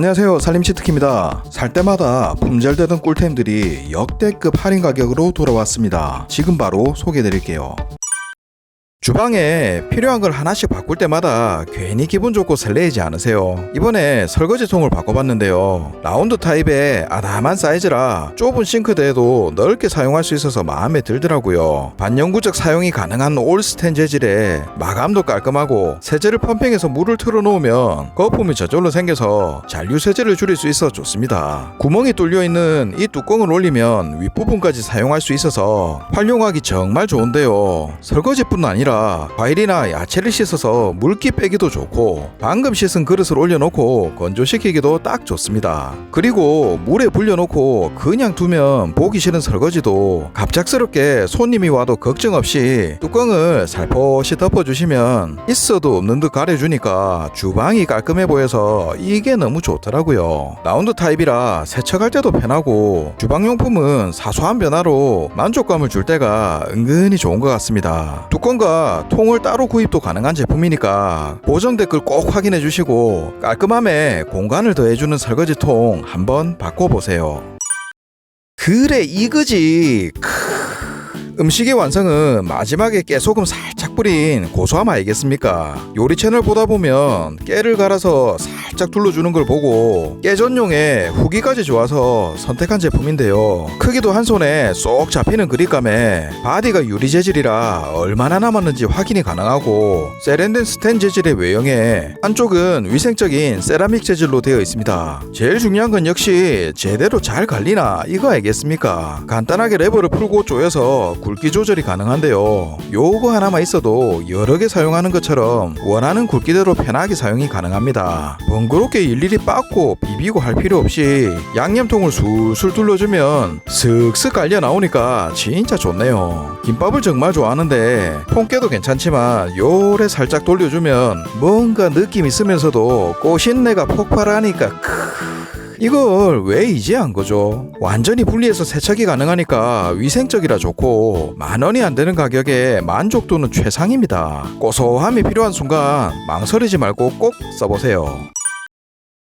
안녕하세요, 살림치트키입니다. 살 때마다 품절되던 꿀템들이 역대급 할인 가격으로 돌아왔습니다. 지금 바로 소개해드릴게요. 주방에 필요한 걸 하나씩 바꿀 때마다 괜히 기분 좋고 설레이지 않으세요? 이번에 설거지통을 바꿔봤는데요. 라운드 타입의 아담한 사이즈라 좁은 싱크대에도 넓게 사용할 수 있어서 마음에 들더라고요. 반영구적 사용이 가능한 올스텐 재질에 마감도 깔끔하고 세제를 펌핑해서 물을 틀어놓으면 거품이 저절로 생겨서 잔류 세제를 줄일 수 있어 좋습니다. 구멍이 뚫려있는 이 뚜껑을 올리면 윗부분까지 사용할 수 있어서 활용하기 정말 좋은데요. 설거지뿐 아니라 과일이나 야채를 씻어서 물기 빼기도 좋고 방금 씻은 그릇을 올려놓고 건조시키기도 딱 좋습니다. 그리고 물에 불려놓고 그냥 두면 보기 싫은 설거지도 갑작스럽게 손님이 와도 걱정 없이 뚜껑을 살포시 덮어주시면 있어도 없는 듯 가려주니까 주방이 깔끔해 보여서 이게 너무 좋더라고요. 라운드 타입이라 세척할 때도 편하고 주방용품은 사소한 변화로 만족감을 줄 때가 은근히 좋은 것 같습니다. 뚜껑과 통을 따로 구입도 가능한 제품이니까 고정 댓글 꼭 확인해 주시고 깔끔함에 공간을 더해주는 설거지통 한번 바꿔보세요. 그래 이거지. 음식의 완성은 마지막에 깨소금 살짝 뿌린 고소함 아니겠습니까? 요리 채널 보다 보면 깨를 갈아서 살짝 둘러주는 걸 보고 깨 전용에 후기까지 좋아서 선택한 제품인데요. 크기도 한 손에 쏙 잡히는 그립감에 바디가 유리 재질이라 얼마나 남았는지 확인이 가능하고 세련된 스텐 재질의 외형에 안쪽은 위생적인 세라믹 재질로 되어 있습니다. 제일 중요한 건 역시 제대로 잘 갈리나 이거 알겠습니까? 간단하게 레버를 풀고 조여서 굵기 조절이 가능한데요. 요거 하나만 있어도 여러 개 사용하는 것처럼 원하는 굵기대로 편하게 사용이 가능합니다. 번거롭게 일일이 빻고 비비고 할 필요 없이 양념통을 술술 둘러주면 슥슥 갈려 나오니까 진짜 좋네요. 김밥을 정말 좋아하는데 통깨도 괜찮지만 요래 살짝 돌려주면 뭔가 느낌 있으면서도 꽃신내가 폭발하니까 이걸 왜 이제 한 거죠? 완전히 분리해서 세척이 가능하니까 위생적이라 좋고 10,000원이 안 되는 가격에 만족도는 최상입니다. 고소함이 필요한 순간 망설이지 말고 꼭 써보세요.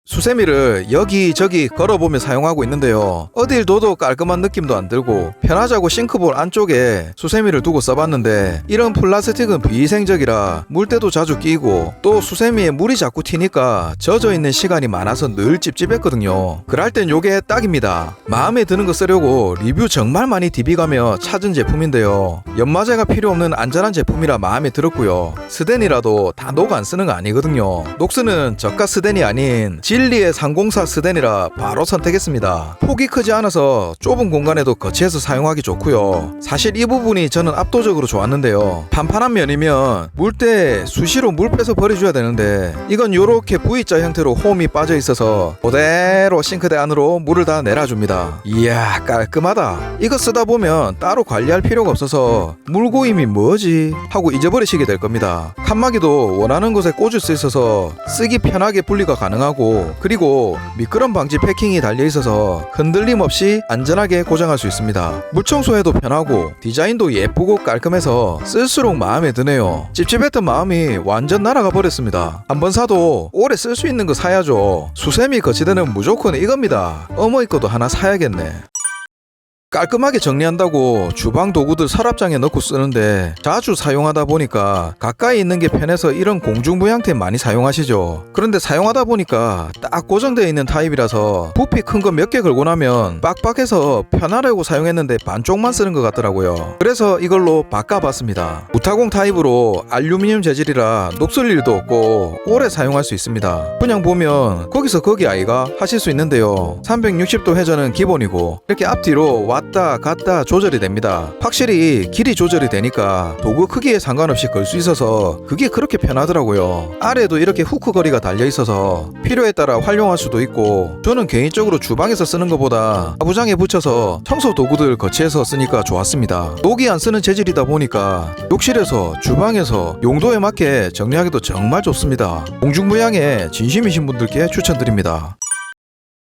수세미를 여기저기 걸어보며 사용하고 있는데요. 어딜 둬도 깔끔한 느낌도 안 들고 편하자고 싱크볼 안쪽에 수세미를 두고 써봤는데 이런 플라스틱은 비위생적이라 물때도 자주 끼고 또 수세미에 물이 자꾸 튀니까 젖어있는 시간이 많아서 늘 찝찝했거든요. 그럴 땐 요게 딱입니다. 마음에 드는 거 쓰려고 리뷰 정말 많이 디비가며 찾은 제품인데요. 연마제가 필요 없는 안전한 제품이라 마음에 들었고요. 스덴이라도 다 녹 안 쓰는 거 아니거든요. 녹스는 저가 스덴이 아닌 진리의 304 스덴이라 바로 선택했습니다. 폭이 크지 않아서 좁은 공간에도 거치해서 사용하기 좋고요. 사실 이 부분이 저는 압도적으로 좋았는데요. 판판한 면이면 물때 수시로 물 빼서 버려줘야 되는데 이건 요렇게 V자 형태로 홈이 빠져 있어서 그대로 싱크대 안으로 물을 다 내려줍니다. 이야 깔끔하다. 이거 쓰다 보면 따로 관리할 필요가 없어서 물고임이 뭐지 하고 잊어버리시게 될 겁니다. 칸막이도 원하는 곳에 꽂을 수 있어서 쓰기 편하게 분리가 가능하고 그리고 미끄럼 방지 패킹이 달려있어서 흔들림 없이 안전하게 고정할 수 있습니다. 물청소해도 편하고 디자인도 예쁘고 깔끔해서 쓸수록 마음에 드네요. 찝찝했던 마음이 완전 날아가 버렸습니다. 한번 사도 오래 쓸 수 있는 거 사야죠. 수세미 거치대는 무조건 이겁니다. 어머니 것도 하나 사야겠네. 깔끔하게 정리한다고 주방 도구들 서랍장에 넣고 쓰는데 자주 사용하다 보니까 가까이 있는 게 편해서 이런 공중부양템 많이 사용하시죠. 그런데 사용하다 보니까 딱 고정되어 있는 타입이라서 부피 큰 거 몇 개 걸고 나면 빡빡해서 편하려고 사용했는데 반쪽만 쓰는 것 같더라고요. 그래서 이걸로 바꿔봤습니다. 무타공 타입으로 알루미늄 재질이라 녹슬 일도 없고 오래 사용할 수 있습니다. 그냥 보면 거기서 거기 아이가 하실 수 있는데요. 360도 회전은 기본이고 이렇게 앞뒤로 왔다 갔다 조절이 됩니다. 확실히 길이 조절이 되니까 도구 크기에 상관없이 걸 수 있어서 그게 그렇게 편하더라고요. 아래도 이렇게 후크 거리가 달려 있어서 필요에 따라 활용할 수도 있고 저는 개인적으로 주방에서 쓰는 것보다 가부장에 붙여서 청소 도구들 거치해서 쓰니까 좋았습니다. 녹이 안 쓰는 재질이다 보니까 욕실에서 주방에서 용도에 맞게 정리하기도 정말 좋습니다. 공중부양에 진심이신 분들께 추천드립니다.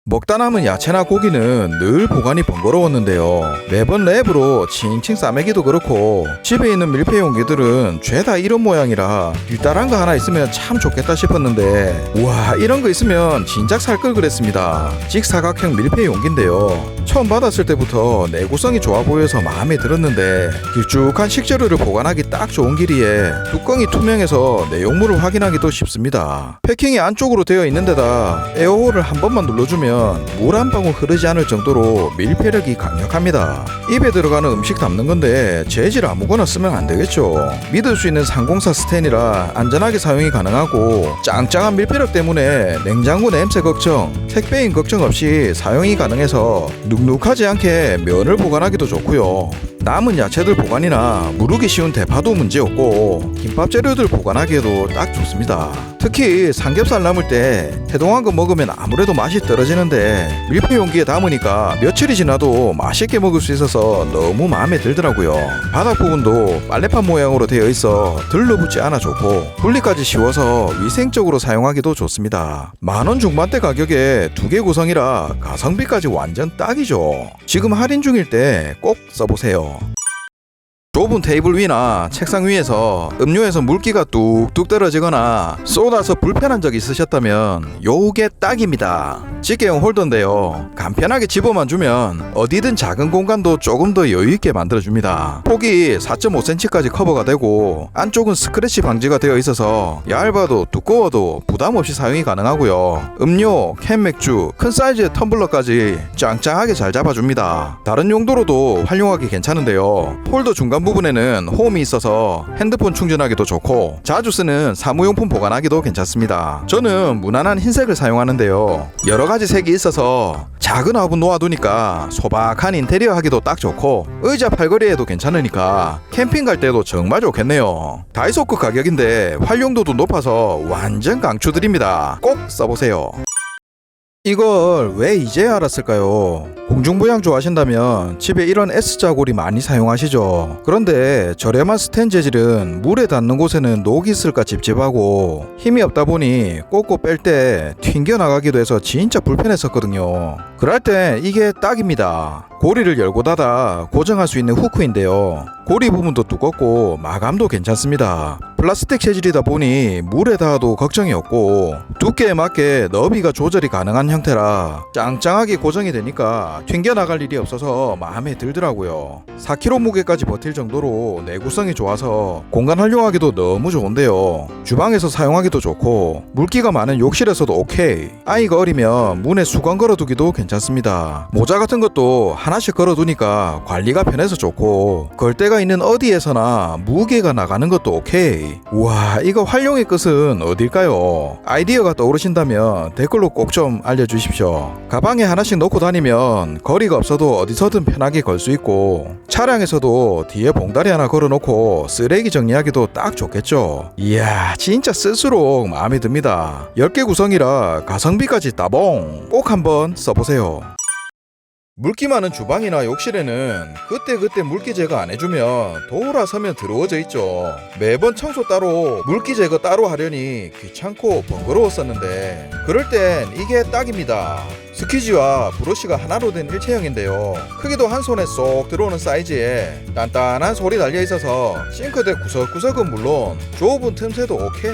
먹다 남은 야채나 고기는 늘 보관이 번거로웠는데요. 매번 랩으로 칭칭 싸매기도 그렇고 집에 있는 밀폐 용기들은 죄다 이런 모양이라 일달한 거 하나 있으면 참 좋겠다 싶었는데 우와 이런 거 있으면 진작 살 걸 그랬습니다. 직사각형 밀폐 용기인데요. 처음 받았을 때부터 내구성이 좋아 보여서 마음에 들었는데 길쭉한 식재료를 보관하기 딱 좋은 길이에 뚜껑이 투명해서 내용물을 확인하기도 쉽습니다. 패킹이 안쪽으로 되어 있는 데다 에어홀을 한 번만 눌러주면 물 한 방울 흐르지 않을 정도로 밀폐력이 강력합니다. 입에 들어가는 음식 담는 건데 재질 아무거나 쓰면 안 되겠죠. 믿을 수 있는 상공사 스텐이라 안전하게 사용이 가능하고 짱짱한 밀폐력 때문에 냉장고 냄새 걱정, 택배인 걱정 없이 사용이 가능해서 눅눅하지 않게 면을 보관하기도 좋고요. 남은 야채들 보관이나 무르기 쉬운 대파도 문제없고 김밥 재료들 보관하기에도 딱 좋습니다. 특히 삼겹살 남을 때 해동한 거 먹으면 아무래도 맛이 떨어지는데 밀폐 용기에 담으니까 며칠이 지나도 맛있게 먹을 수 있어서 너무 마음에 들더라고요. 바닥 부분도 빨래판 모양으로 되어 있어 들러붙지 않아 좋고 분리까지 쉬워서 위생적으로 사용하기도 좋습니다. 만원 중반대 가격에 2개 구성이라 가성비까지 완전 딱이죠. 지금 할인 중일 때 꼭 써보세요. 좁은 테이블 위나 책상 위에서 음료에서 물기가 뚝뚝 떨어지거나 쏟아서 불편한 적 있으셨다면 요게 딱입니다. 집게용 홀더인데요. 간편하게 집어만 주면 어디든 작은 공간도 조금 더 여유있게 만들어줍니다. 폭이 4.5cm까지 커버가 되고 안쪽은 스크래치 방지가 되어 있어서 얇아도 두꺼워도 부담없이 사용이 가능하고요. 음료, 캔 맥주, 큰 사이즈의 텀블러까지 짱짱하게 잘 잡아줍니다. 다른 용도로도 활용하기 괜찮은데요. 홀더 중간 부분에는 홈이 있어서 핸드폰 충전하기도 좋고 자주 쓰는 사무용품 보관하기도 괜찮습니다. 저는 무난한 흰색을 사용하는데요. 여러 가지 색이 있어서 작은 화분 놓아두니까 소박한 인테리어 하기도 딱 좋고 의자 팔걸이에도 괜찮으니까 캠핑 갈 때도 정말 좋겠네요. 다이소급 가격인데 활용도도 높아서 완전 강추드립니다. 꼭 써보세요. 이걸 왜 이제 알았을까요? 공중부양 좋아하신다면 집에 이런 S자골이 많이 사용하시죠. 그런데 저렴한 스텐 재질은 물에 닿는 곳에는 녹이 있을까 찝찝하고 힘이 없다 보니 꽂고 뺄 때 튕겨나가기도 해서 진짜 불편했었거든요. 그럴 때 이게 딱입니다. 고리를 열고 닫아 고정할 수 있는 후크인데요. 고리 부분도 두껍고 마감도 괜찮습니다. 플라스틱 재질이다 보니 물에 닿아도 걱정이 없고 두께에 맞게 너비가 조절이 가능한 형태라 짱짱하게 고정이 되니까 튕겨나갈 일이 없어서 마음에 들더라고요. 4kg 무게까지 버틸 정도로 내구성이 좋아서 공간 활용하기도 너무 좋은데요. 주방에서 사용하기도 좋고 물기가 많은 욕실에서도 오케이. 아이가 어리면 문에 수건 걸어두기도 괜찮습니다. 모자 같은 것도 하나씩 걸어두니까 관리가 편해서 좋고 걸 데가 있는 어디에서나 무게가 나가는 것도 오케이. 우와 이거 활용의 끝은 어딜까요? 아이디어가 떠오르신다면 댓글로 꼭 좀 알려주십시오. 가방에 하나씩 넣고 다니면 거리가 없어도 어디서든 편하게 걸 수 있고 차량에서도 뒤에 봉다리 하나 걸어놓고 쓰레기 정리하기도 딱 좋겠죠. 이야 진짜 쓸수록 마음에 듭니다. 10개 구성이라 가성비까지 따봉. 꼭 한번 써보세요. 물기 많은 주방이나 욕실에는 그때그때 물기 제거 안 해주면 돌아서면 더러워져 있죠. 매번 청소 따로 물기 제거 따로 하려니 귀찮고 번거로웠었는데 그럴 땐 이게 딱입니다. 스퀴지와 브러쉬가 하나로 된 일체형인데요. 크기도 한 손에 쏙 들어오는 사이즈에 단단한 솔이 달려있어서 싱크대 구석구석은 물론 좁은 틈새도 오케이.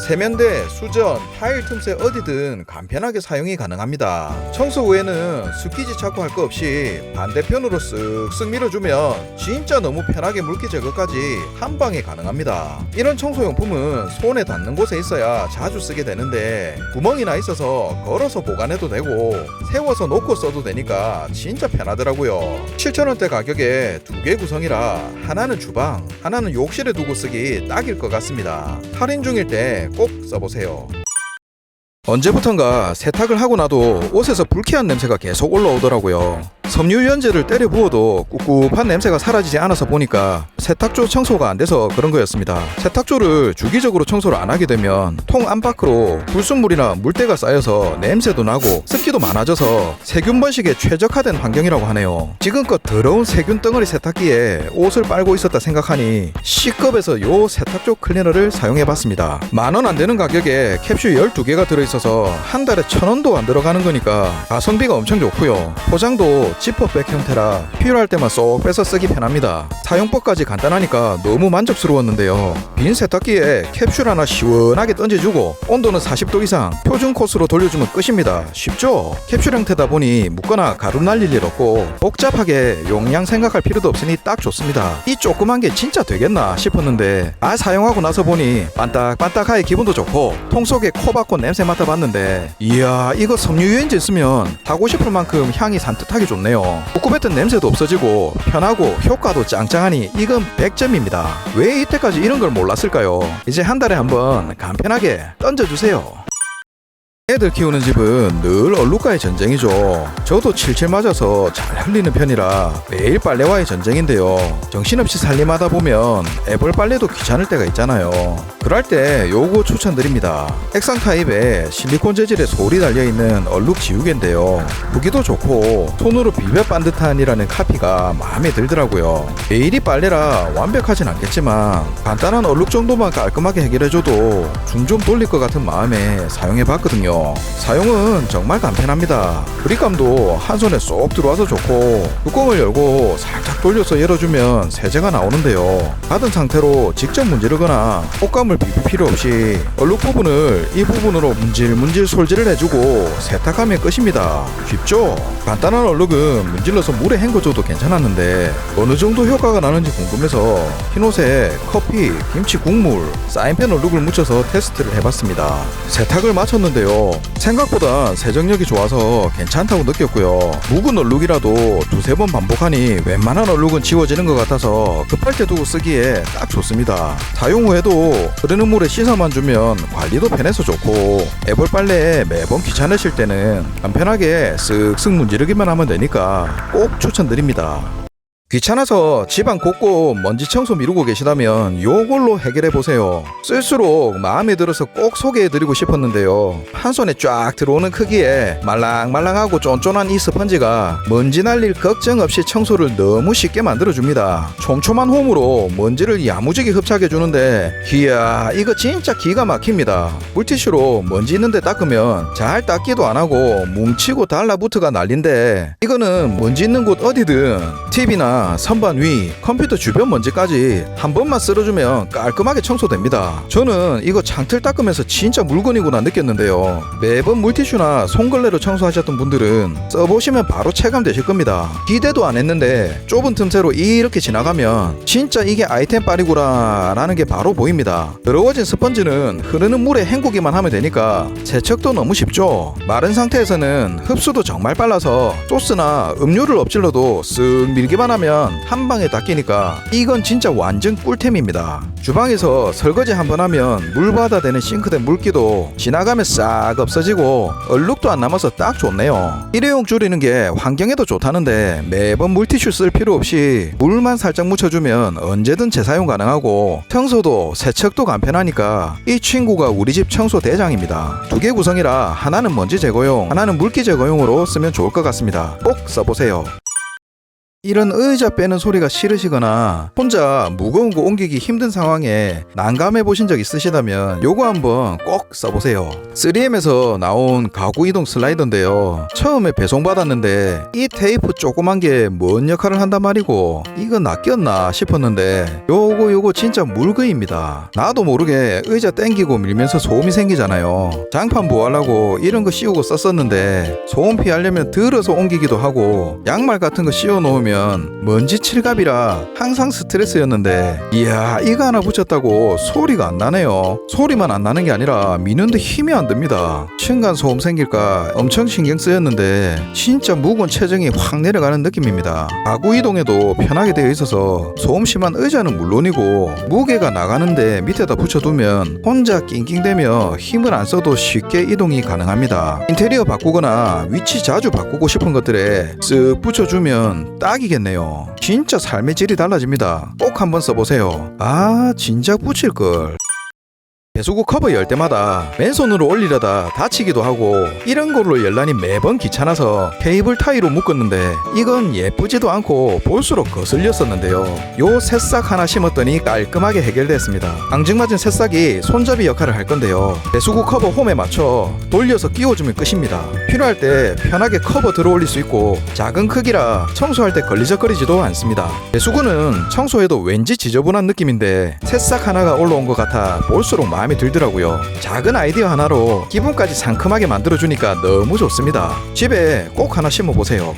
세면대, 수전, 타일 틈새 어디든 간편하게 사용이 가능합니다. 청소 후에는 스퀴지 찾고 할 거 없이 반대편으로 쓱쓱 밀어주면 진짜 너무 편하게 물기 제거까지 한 방에 가능합니다. 이런 청소용품은 손에 닿는 곳에 있어야 자주 쓰게 되는데 구멍이나 있어서 걸어서 보관해도 되고 세워서 놓고 써도 되니까 진짜 편하더라고요. 7,000원대 가격에 2개 구성이라 하나는 주방, 하나는 욕실에 두고 쓰기 딱일 것 같습니다. 할인 중일 때 꼭 써보세요. 언제부턴가 세탁을 하고 나도 옷에서 불쾌한 냄새가 계속 올라오더라고요. 섬유유연제를 때려 부어도 꿉꿉한 냄새가 사라지지 않아서 보니까 세탁조 청소가 안 돼서 그런 거였습니다. 세탁조를 주기적으로 청소를 안 하게 되면 통 안팎으로 불순물이나 물때가 쌓여서 냄새도 나고 습기도 많아져서 세균 번식에 최적화된 환경이라고 하네요. 지금껏 더러운 세균 덩어리 세탁기에 옷을 빨고 있었다 생각하니 C급에서 요 세탁조 클리너를 사용해봤습니다. 10,000원 안 되는 가격에 캡슐 12개가 들어있어서 한 달에 1,000원도 안 들어가는 거니까 가성비가 엄청 좋고요. 포장도 지퍼백 형태라 필요할 때만 쏙 빼서 쓰기 편합니다. 사용법까지 간단하니까 너무 만족스러웠는데요. 빈 세탁기에 캡슐 하나 시원하게 던져주고 온도는 40도 이상 표준 코스로 돌려주면 끝입니다. 쉽죠? 캡슐 형태다 보니 묻거나 가루 날릴 일 없고 복잡하게 용량 생각할 필요도 없으니 딱 좋습니다. 이 조그만 게 진짜 되겠나 싶었는데 사용하고 나서 보니 반딱반딱하게 기분도 좋고 통 속에 코 박고 냄새 맡아봤는데 이야, 이거 섬유유연제 쓰면 하고 싶을 만큼 향이 산뜻하게 좋네요. 꿉꿉했던 냄새도 없어지고 편하고 효과도 짱짱하니 이건 100점입니다. 왜 이때까지 이런 걸 몰랐을까요? 이제 한 달에 한번 간편하게 던져주세요. 애들 키우는 집은 늘 얼룩과의 전쟁이죠. 저도 칠칠 맞아서 잘 흘리는 편이라 매일 빨래와의 전쟁인데요. 정신없이 살림하다 보면 애벌 빨래도 귀찮을 때가 있잖아요. 그럴 때 요거 추천드립니다. 액상 타입에 실리콘 재질의 솔이 달려있는 얼룩 지우개인데요. 후기도 좋고 손으로 비벼 반듯한이라는 카피가 마음에 들더라고요. 매일이 빨래라 완벽하진 않겠지만 간단한 얼룩 정도만 깔끔하게 해결해줘도 중 좀 돌릴 것 같은 마음에 사용해봤거든요. 사용은 정말 간편합니다. 그립감도 한 손에 쏙 들어와서 좋고 뚜껑을 열고 살짝 돌려서 열어주면 세제가 나오는데요. 닫은 상태로 직접 문지르거나 옷감을 비빌 필요 없이 얼룩 부분을 이 부분으로 문질문질 솔질을 해주고 세탁하면 끝입니다. 쉽죠? 간단한 얼룩은 문질러서 물에 헹궈줘도 괜찮았는데 어느 정도 효과가 나는지 궁금해서 흰옷에 커피, 김치 국물, 사인펜 얼룩을 묻혀서 테스트를 해봤습니다. 세탁을 마쳤는데요. 생각보다 세정력이 좋아서 괜찮다고 느꼈고요. 묵은 얼룩이라도 두세 번 반복하니 웬만한 얼룩은 지워지는 것 같아서 급할 때 두고 쓰기에 딱 좋습니다. 사용 후에도 흐르는 물에 씻어만 주면 관리도 편해서 좋고 애벌 빨래에 매번 귀찮으실 때는 간편하게 쓱쓱 문지르기만 하면 되니까 꼭 추천드립니다. 귀찮아서 집안 곳곳 먼지 청소 미루고 계시다면 요걸로 해결해보세요. 쓸수록 마음에 들어서 꼭 소개해드리고 싶었는데요. 한 손에 쫙 들어오는 크기에 말랑말랑하고 쫀쫀한 이 스펀지가 먼지 날릴 걱정 없이 청소를 너무 쉽게 만들어줍니다. 촘촘한 홈으로 먼지를 야무지게 흡착해주는데 이야, 이거 진짜 기가 막힙니다. 물티슈로 먼지 있는데 닦으면 잘 닦기도 안하고 뭉치고 달라붙어가 난린데 이거는 먼지 있는 곳 어디든 TV나 선반 위, 컴퓨터 주변 먼지까지 한 번만 쓸어주면 깔끔하게 청소됩니다. 저는 이거 창틀 닦으면서 진짜 물건이구나 느꼈는데요. 매번 물티슈나 손걸레로 청소하셨던 분들은 써보시면 바로 체감되실 겁니다. 기대도 안 했는데 좁은 틈새로 이렇게 지나가면 진짜 이게 아이템 빨이구나 라는 게 바로 보입니다. 더러워진 스펀지는 흐르는 물에 헹구기만 하면 되니까 세척도 너무 쉽죠. 마른 상태에서는 흡수도 정말 빨라서 소스나 음료를 엎질러도 쓱 밀기만 하면 한 방에 닦이니까 이건 진짜 완전 꿀템입니다. 주방에서 설거지 한번 하면 물바다 되는 싱크대 물기도 지나가면 싹 없어지고 얼룩도 안 남아서 딱 좋네요. 일회용 줄이는 게 환경에도 좋다는데 매번 물티슈 쓸 필요 없이 물만 살짝 묻혀주면 언제든 재사용 가능하고 청소도 세척도 간편하니까 이 친구가 우리 집 청소 대장입니다. 두 개 구성이라 하나는 먼지 제거용, 하나는 물기 제거용으로 쓰면 좋을 것 같습니다. 꼭 써보세요. 이런 의자 빼는 소리가 싫으시거나 혼자 무거운 거 옮기기 힘든 상황에 난감해 보신 적 있으시다면 요거 한번 꼭 써보세요. 3M에서 나온 가구 이동 슬라이더인데요. 처음에 배송받았는데 이 테이프 조그만 게 뭔 역할을 한단 말이고 이거 낚였나 싶었는데 요거 진짜 물거입니다. 나도 모르게 의자 땡기고 밀면서 소음이 생기잖아요. 장판 보호하려고 이런 거 씌우고 썼었는데 소음 피하려면 들어서 옮기기도 하고 양말 같은 거 씌워 놓으면 붙이면 먼지 칠갑이라 항상 스트레스였는데 이야 이거 하나 붙였다고 소리가 안 나네요. 소리만 안 나는 게 아니라 미는데 힘이 안 듭니다. 층간소음 생길까 엄청 신경 쓰였는데 진짜 무거운 체중이 확 내려가는 느낌입니다. 가구 이동에도 편하게 되어 있어서 소음 심한 의자는 물론이고 무게가 나가는데 밑에다 붙여두면 혼자 낑낑대며 힘을 안 써도 쉽게 이동이 가능합니다. 인테리어 바꾸거나 위치 자주 바꾸고 싶은 것들에 쓱 붙여주면 딱이겠네요. 진짜 삶의 질이 달라집니다. 꼭 한번 써보세요. 아 진작 붙일걸. 배수구 커버 열 때마다 맨손으로 올리려다 다치기도 하고 이런 걸로 열라니 매번 귀찮아서 케이블 타이로 묶었는데 이건 예쁘지도 않고 볼수록 거슬렸었는데요. 요 새싹 하나 심었더니 깔끔하게 해결됐습니다. 앙증맞은 새싹이 손잡이 역할을 할 건데요. 배수구 커버 홈에 맞춰 돌려서 끼워주면 끝입니다. 필요할 때 편하게 커버 들어 올릴 수 있고 작은 크기라 청소할 때 걸리적거리지도 않습니다. 배수구는 청소해도 왠지 지저분한 느낌인데 새싹 하나가 올라온 것 같아 볼수록 마음에 들더라고요. 작은 아이디어 하나로 기분까지 상큼하게 만들어주니까 너무 좋습니다. 집에 꼭 하나 심어보세요.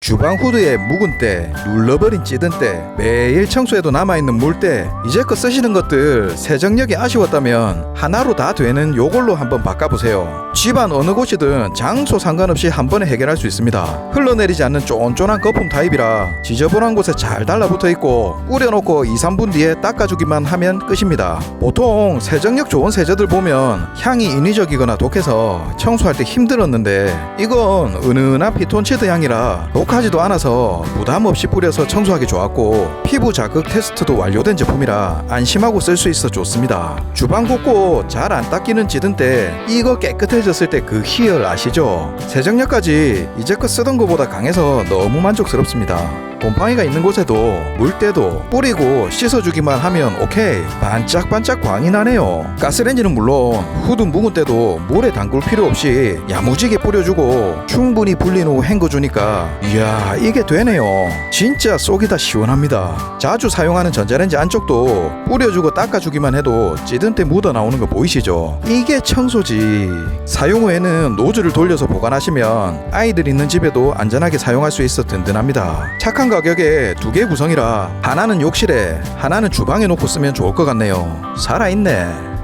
주방 후드에 묵은 때, 눌러버린 찌든 때, 매일 청소해도 남아있는 물때, 이제껏 쓰시는 것들 세정력이 아쉬웠다면 하나로 다 되는 요걸로 한번 바꿔보세요. 집안 어느 곳이든 장소 상관없이 한 번에 해결할 수 있습니다. 흘러내리지 않는 쫀쫀한 거품 타입이라 지저분한 곳에 잘 달라붙어 있고 뿌려놓고 2-3분 뒤에 닦아주기만 하면 끝입니다. 보통 세정력 좋은 세제들 보면 향이 인위적이거나 독해서 청소할 때 힘들었는데 이건 은은한 피톤치드 향이라 독하지도 않아서 부담 없이 뿌려서 청소하기 좋았고 피부 자극 테스트도 완료된 제품이라 안심하고 쓸 수 있어 좋습니다. 주방 곳곳 잘 안 닦이는 찌든 때 이거 깨끗해졌을 때 그 희열 아시죠? 세정력까지 이제껏 쓰던 것보다 강해서 너무 만족스럽습니다. 곰팡이가 있는 곳에도 물때도 뿌리고 씻어주기만 하면 오케이. 반짝반짝 광이 나네요. 가스레인지는 물론 후드 묵은 때도 물에 담글 필요 없이 야무지게 뿌려주고 충분히 불린 후 헹궈주니까 이야 이게 되네요. 진짜 속이 다 시원합니다. 자주 사용하는 전자레인지 안쪽도 뿌려주고 닦아주기만 해도 찌든 때 묻어나오는 거 보이시죠? 이게 청소지. 사용 후에는 노즐을 돌려서 보관하시면 아이들 있는 집에도 안전하게 사용할 수 있어 든든합니다. 착한 가격에 두 개 구성이라 하나는 욕실에 하나는 주방에 놓고 쓰면 좋을 것 같네요. 살아있네.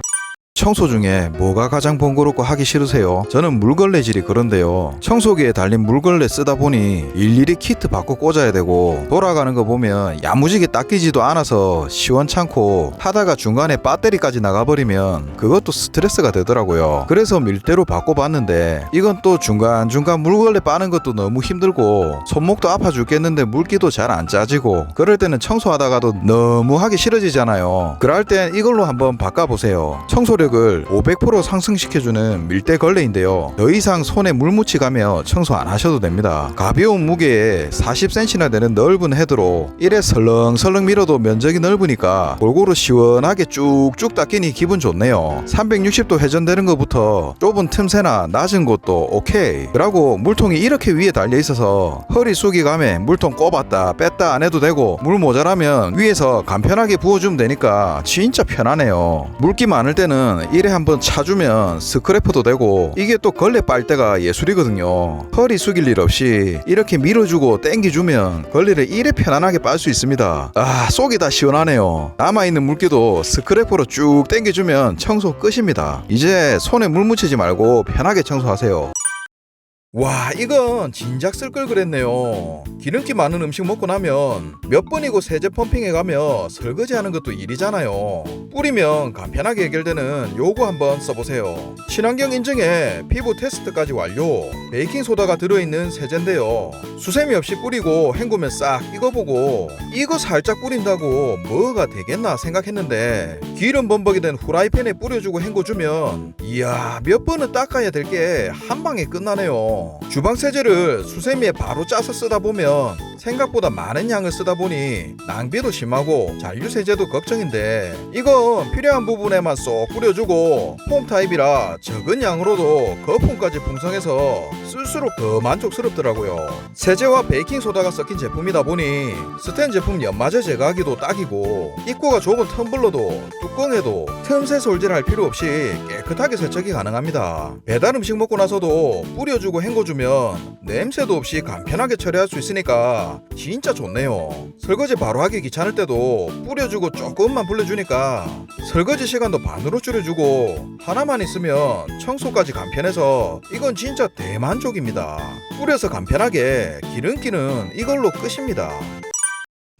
청소 중에 뭐가 가장 번거롭고 하기 싫으세요? 저는 물걸레질이 그런데요. 청소기에 달린 물걸레 쓰다 보니 일일이 키트 바꿔 꽂아야 되고 돌아가는 거 보면 야무지게 닦이지도 않아서 시원찮고 하다가 중간에 배터리까지 나가버리면 그것도 스트레스가 되더라고요. 그래서 밀대로 바꿔봤는데 이건 또 중간중간 물걸레 빠는 것도 너무 힘들고 손목도 아파 죽겠는데 물기도 잘 안 짜지고 그럴 때는 청소하다가도 너무 하기 싫어지잖아요. 그럴 땐 이걸로 한번 바꿔보세요. 청소력을 500% 상승시켜주는 밀대 걸레인데요. 더 이상 손에 물 묻히가며 청소 안 하셔도 됩니다. 가벼운 무게에 40cm나 되는 넓은 헤드로 이래 설렁설렁 밀어도 면적이 넓으니까 골고루 시원하게 쭉쭉 닦이니 기분 좋네요. 360도 회전되는 것부터 좁은 틈새나 낮은 곳도 오케이. 그러고 물통이 이렇게 위에 달려있어서 허리 숙이감에 물통 꼽았다 뺐다 안 해도 되고 물 모자라면 위에서 간편하게 부어주면 되니까 진짜 편하네요. 물기 많을 때는 이래 한번 차주면 스크래퍼도 되고 이게 또 걸레 빨대가 예술이거든요. 허리 숙일 일 없이 이렇게 밀어주고 땡겨주면 걸레를 이래 편안하게 빨 수 있습니다. 아 속이 다 시원하네요. 남아있는 물기도 스크래퍼로 쭉 땡겨주면 청소 끝입니다. 이제 손에 물 묻히지 말고 편하게 청소하세요. 와 이건 진작 쓸 걸 그랬네요. 기름기 많은 음식 먹고 나면 몇 번이고 세제 펌핑해가며 설거지하는 것도 일이잖아요. 뿌리면 간편하게 해결되는 요거 한번 써보세요. 친환경 인증에 피부 테스트까지 완료. 베이킹소다가 들어있는 세제인데요. 수세미 없이 뿌리고 헹구면 싹 익어보고 이거 살짝 뿌린다고 뭐가 되겠나 생각했는데 기름 범벅이 된 후라이팬에 뿌려주고 헹궈주면 이야 몇 번은 닦아야 될 게 한 방에 끝나네요. 주방 세제를 수세미에 바로 짜서 쓰다 보면 생각보다 많은 양을 쓰다 보니 낭비도 심하고 잔류 세제도 걱정인데 이건 필요한 부분에만 쏙 뿌려주고 폼 타입이라 적은 양으로도 거품까지 풍성해서 쓸수록 더 만족스럽더라고요. 세제와 베이킹소다가 섞인 제품이다 보니 스텐 제품 연마제 제거하기도 딱이고 입구가 좁은 텀블러도 뚜껑에도 틈새 솔질할 필요 없이 깨끗하게 세척이 가능합니다. 배달 음식 먹고 나서도 뿌려주고 헹궈주면 냄새도 없이 간편하게 처리할 수 있으니까 진짜 좋네요. 설거지 바로 하기 귀찮을 때도 뿌려주고 조금만 불려주니까 설거지 시간도 반으로 줄여주고 하나만 있으면 청소까지 간편해서 이건 진짜 대만족입니다. 뿌려서 간편하게 기름기는 이걸로 끝입니다.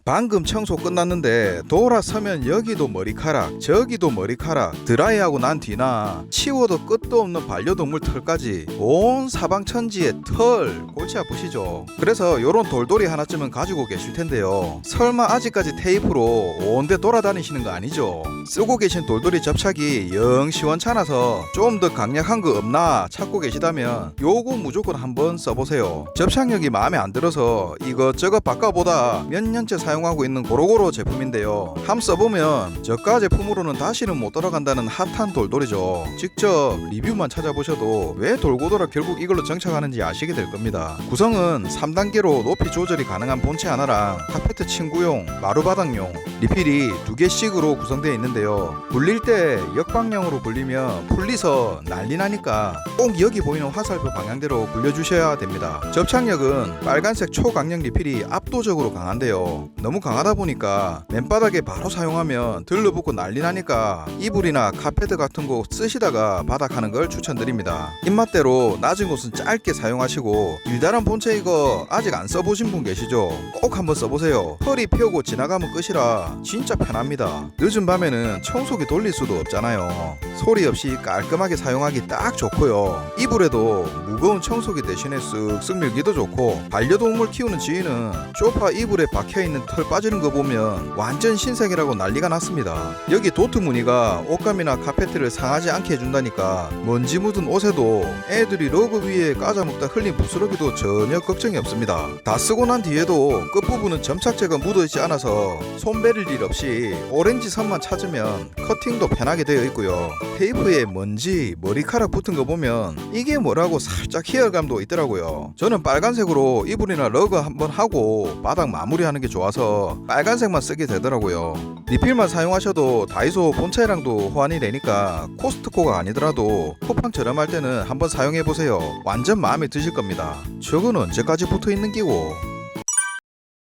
방금 청소 끝났는데 돌아서면 여기도 머리카락 저기도 머리카락, 드라이하고 난 뒤나 치워도 끝도 없는 반려동물 털까지 온 사방천지의 털 골치 아프시죠? 그래서 요런 돌돌이 하나쯤은 가지고 계실 텐데요, 설마 아직까지 테이프로 온데 돌아다니시는 거 아니죠? 쓰고 계신 돌돌이 접착이 영 시원찮아서 좀 더 강력한 거 없나 찾고 계시다면 요거 무조건 한번 써보세요. 접착력이 마음에 안 들어서 이것저것 바꿔보다 몇 년째 사용하고 있는 고로고로 제품인데요, 함 써보면 저가 제품으로는 다시는 못 돌아간다는 핫한 돌돌이죠. 직접 리뷰만 찾아보셔도 왜 돌고 돌아 결국 이걸로 정착하는지 아시게 될 겁니다. 구성은 3단계로 높이 조절이 가능한 본체 하나랑 카페트 침구용, 마루바닥용, 리필이 2개씩으로 구성되어 있는데요, 불릴 때 역방향으로 불리면 풀리서 난리 나니까 꼭 여기 보이는 화살표 방향대로 불려주셔야 됩니다. 접착력은 빨간색 초강력 리필이 압도적으로 강한데요, 너무 강하다 보니까 맨바닥에 바로 사용하면 들러붙고 난리 나니까 이불이나 카페트 같은 곳 쓰시다가 바닥하는 걸 추천드립니다. 입맛대로 낮은 곳은 짧게 사용하시고 길다란 본체 이거 아직 안 써보신 분 계시죠? 꼭 한번 써보세요. 허리 펴고 지나가면 끝이라 진짜 편합니다. 늦은 밤에는 청소기 돌릴 수도 없잖아요. 소리 없이 깔끔하게 사용하기 딱 좋고요, 이불에도 무거운 청소기 대신에 쓱쓱 밀기도 좋고, 반려동물 키우는 지인은 소파 이불에 박혀있는 털 빠지는 거 보면 완전 신세계라고 난리가 났습니다. 여기 도트 무늬가 옷감이나 카페트를 상하지 않게 해준다니까 먼지 묻은 옷에도 애들이 러그 위에 까자먹다 흘린 부스러기도 전혀 걱정이 없습니다. 다 쓰고 난 뒤에도 끝부분은 점착제가 묻어있지 않아서 손 베릴 일 없이 오렌지 선만 찾으면 커팅도 편하게 되어 있고요, 테이프에 먼지, 머리카락 붙은 거 보면 이게 뭐라고 살짝 희열감도 있더라고요. 저는 빨간색으로 이불이나 러그 한번 하고 바닥 마무리하는 게 좋아서 빨간색만 쓰게 되더라고요. 리필만 사용하셔도 다이소 본체랑도 호환이 되니까 코스트코가 아니더라도 쿠팡 저렴할 때는 한번 사용해보세요. 완전 마음에 드실 겁니다. 저건 언제까지 붙어있는 기고.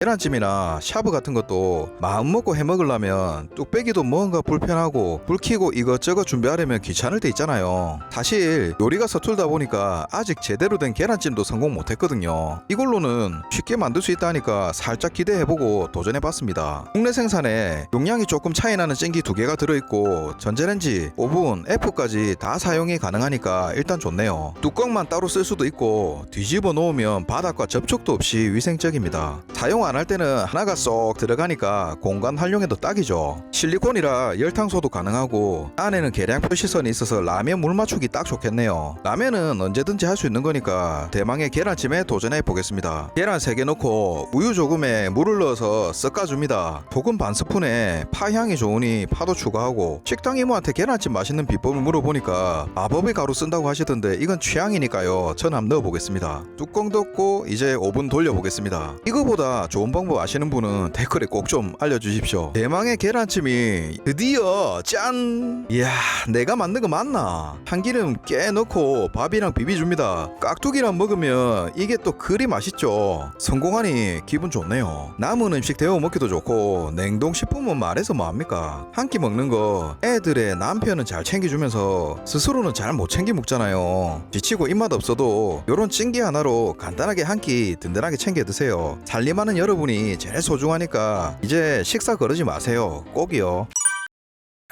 계란찜이나 샤브 같은 것도 마음먹고 해먹으려면 뚝배기도 뭔가 불편하고 불 켜고 이것저것 준비하려면 귀찮을 때 있잖아요. 사실 요리가 서툴다 보니까 아직 제대로 된 계란찜도 성공 못했거든요. 이걸로는 쉽게 만들 수 있다니까 살짝 기대해보고 도전해봤습니다. 국내 생산에 용량이 조금 차이나는 찜기 2개가 들어있고 전자레인지, 오븐, F까지 다 사용이 가능하니까 일단 좋네요. 뚜껑만 따로 쓸 수도 있고 뒤집어 놓으면 바닥과 접촉도 없이 위생적입니다. 사용 안 할 때는 하나가 쏙 들어가니까 공간 활용에도 딱이죠. 실리콘이라 열탕소도 가능하고 안에는 계량 표시선이 있어서 라면 물 맞추기 딱 좋겠네요. 라면은 언제든지 할 수 있는 거니까 대망의 계란찜에 도전해 보겠습니다. 계란 3개 넣고 우유 조금에 물을 넣어서 섞어줍니다. 소금 반 스푼에 파향이 좋으니 파도 추가하고, 식당 이모한테 계란찜 맛있는 비법을 물어보니까 마법의 가루 쓴다고 하시던데 이건 취향이니까요, 전 한번 넣어보겠습니다. 뚜껑 덮고 이제 오븐 돌려보겠습니다. 이거보다 좋은 방법 아시는 분은 댓글에 꼭 좀 알려주십시오. 대망의 계란찜이 드디어 짠! 이야, 내가 만든 거 맞나? 참기름 깨 넣고 밥이랑 비비줍니다. 깍두기랑 먹으면 이게 또 그리 맛있죠. 성공하니 기분 좋네요. 남은 음식 데워 먹기도 좋고 냉동식품은 말해서 뭐합니까? 한 끼 먹는 거 애들의 남편은 잘 챙겨주면서 스스로는 잘 못 챙겨 먹잖아요. 지치고 입맛 없어도 요런 찜기 하나로 간단하게 한 끼 든든하게 챙겨 드세요. 살림하는 여러분이 제일 소중하니까 이제 식사 거르지 마세요. 꼭이요.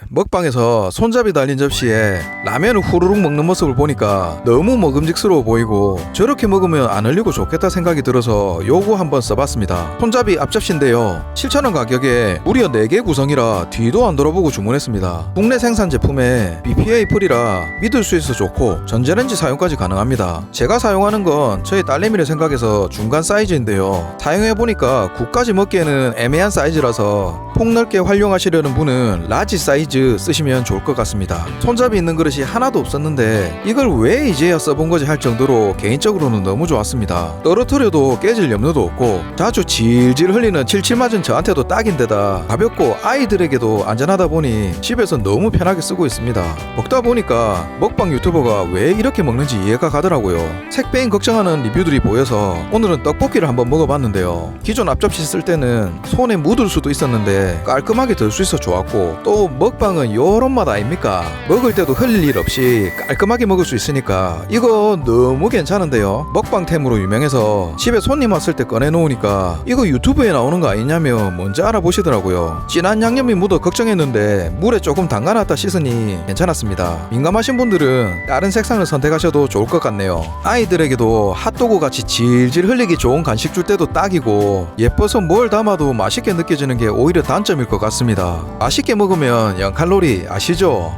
먹방에서 손잡이 달린 접시에 라면을 후루룩 먹는 모습을 보니까 너무 먹음직스러워 보이고 저렇게 먹으면 안 흘리고 좋겠다 생각이 들어서 요거 한번 써봤습니다. 손잡이 앞접시인데요, 7,000원 가격에 무려 4개 구성이라 뒤도 안 돌아보고 주문했습니다. 국내 생산 제품에 BPA 프리라 믿을 수 있어 좋고 전자레인지 사용까지 가능합니다. 제가 사용하는 건 저희 딸내미를 생각해서 중간 사이즈인데요, 사용해보니까 국까지 먹기에는 애매한 사이즈라서 폭넓게 활용하시려는 분은 라지 사이즈 사이즈 쓰시면 좋을 것 같습니다. 손잡이 있는 그릇이 하나도 없었는데 이걸 왜 이제야 써본 거지 할 정도로 개인적으로는 너무 좋았습니다. 떨어뜨려도 깨질 염려도 없고 자주 질질 흘리는 칠칠 맞은 저한테도 딱인데다 가볍고 아이들에게도 안전하다 보니 집에서 너무 편하게 쓰고 있습니다. 먹다 보니까 먹방 유튜버가 왜 이렇게 먹는지 이해가 가더라고요. 색배인 걱정하는 리뷰들이 보여서 오늘은 떡볶이를 한번 먹어봤는데요. 기존 앞접시 쓸 때는 손에 묻을 수도 있었는데 깔끔하게 들 수 있어 좋았고, 또 먹방은 요런 맛 아닙니까? 먹을 때도 흘릴 일 없이 깔끔하게 먹을 수 있으니까 이거 너무 괜찮은데요. 먹방템으로 유명해서 집에 손님 왔을 때 꺼내놓으니까 이거 유튜브에 나오는 거 아니냐며 먼저 알아보시더라고요. 진한 양념이 묻어 걱정했는데 물에 조금 담가놨다 씻으니 괜찮았습니다. 민감하신 분들은 다른 색상을 선택하셔도 좋을 것 같네요. 아이들에게도 핫도그 같이 질질 흘리기 좋은 간식 줄 때도 딱이고, 예뻐서 뭘 담아도 맛있게 느껴지는 게 오히려 단점일 것 같습니다. 맛있게 먹으면 0칼로리 아시죠?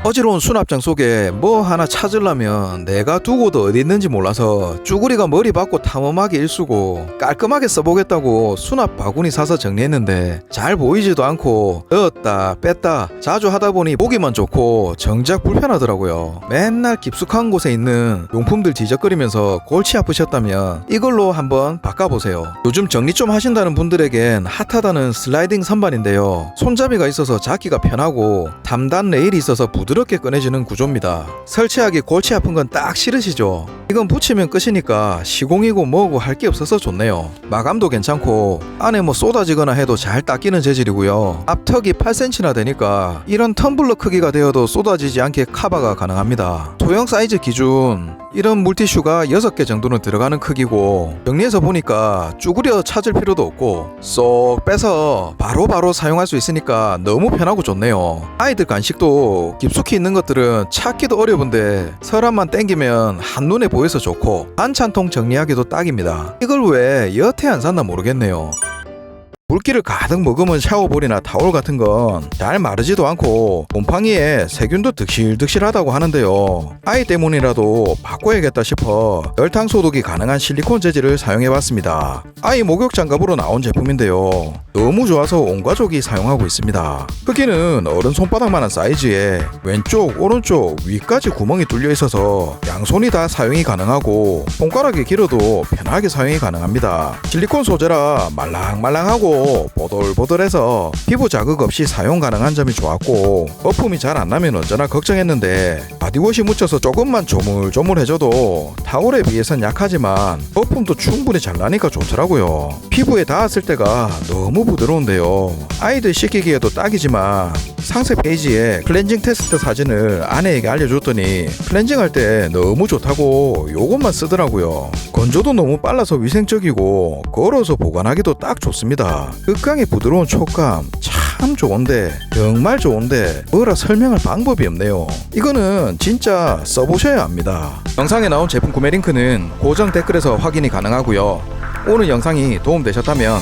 어지러운 수납장 속에 뭐 하나 찾으려면 내가 두고도 어디 있는지 몰라서 쭈구리가 머리 받고 탐험하기 일쑤고, 깔끔하게 써보겠다고 수납 바구니 사서 정리했는데 잘 보이지도 않고 넣었다 뺐다 자주 하다 보니 보기만 좋고 정작 불편하더라고요. 맨날 깊숙한 곳에 있는 용품들 뒤적거리면서 골치 아프셨다면 이걸로 한번 바꿔보세요. 요즘 정리 좀 하신다는 분들에겐 핫하다는 슬라이딩 선반인데요. 손잡이가 있어서 잡기가 편하고 3단 레일이 있어서 부드럽게 꺼내지는 구조입니다. 설치하기 골치 아픈 건 딱 싫으시죠? 이건 붙이면 끝이니까 시공이고 뭐고 할 게 없어서 좋네요. 마감도 괜찮고 안에 뭐 쏟아지거나 해도 잘 닦이는 재질이고요. 앞턱이 8cm나 되니까 이런 텀블러 크기가 되어도 쏟아지지 않게 커버가 가능합니다. 소형 사이즈 기준 이런 물티슈가 6개 정도는 들어가는 크기고, 정리해서 보니까 쭈그려 찾을 필요도 없고 쏙 빼서 바로바로 사용할 수 있으니까 너무 편하고 좋네요. 아이들 간식도 깊숙이 있는 것들은 찾기도 어려운데 서랍만 땡기면 한눈에 보여서 좋고, 반찬통 정리하기도 딱입니다. 이걸 왜 여태 안 샀나 모르겠네요. 물기를 가득 머금은 샤워볼이나 타올 같은 건 잘 마르지도 않고 곰팡이에 세균도 득실득실하다고 하는데요. 아이 때문이라도 바꿔야겠다 싶어 열탕 소독이 가능한 실리콘 재질을 사용해봤습니다. 아이 목욕 장갑으로 나온 제품인데요. 너무 좋아서 온 가족이 사용하고 있습니다. 크기는 어른 손바닥만한 사이즈에 왼쪽 오른쪽 위까지 구멍이 뚫려 있어서 양손이 다 사용이 가능하고 손가락이 길어도 편하게 사용이 가능합니다. 실리콘 소재라 말랑말랑하고 보들보들해서 피부 자극 없이 사용 가능한 점이 좋았고, 거품이 잘 안 나면 언제나 걱정했는데 바디워시 묻혀서 조금만 조물조물해줘도 타올에 비해선 약하지만 거품도 충분히 잘 나니까 좋더라고요. 피부에 닿았을 때가 너무 부드러운데요. 아이들 씻기기에도 딱이지만 상세 페이지에 클렌징 테스트 사진을 아내에게 알려줬더니 클렌징할 때 너무 좋다고 요것만 쓰더라고요. 건조도 너무 빨라서 위생적이고 걸어서 보관하기도 딱 좋습니다. 극강의 부드러운 촉감 참 좋은데, 정말 좋은데 뭐라 설명할 방법이 없네요. 이거는 진짜 써보셔야 합니다. 영상에 나온 제품 구매 링크는 고정 댓글에서 확인이 가능하고요. 오늘 영상이 도움되셨다면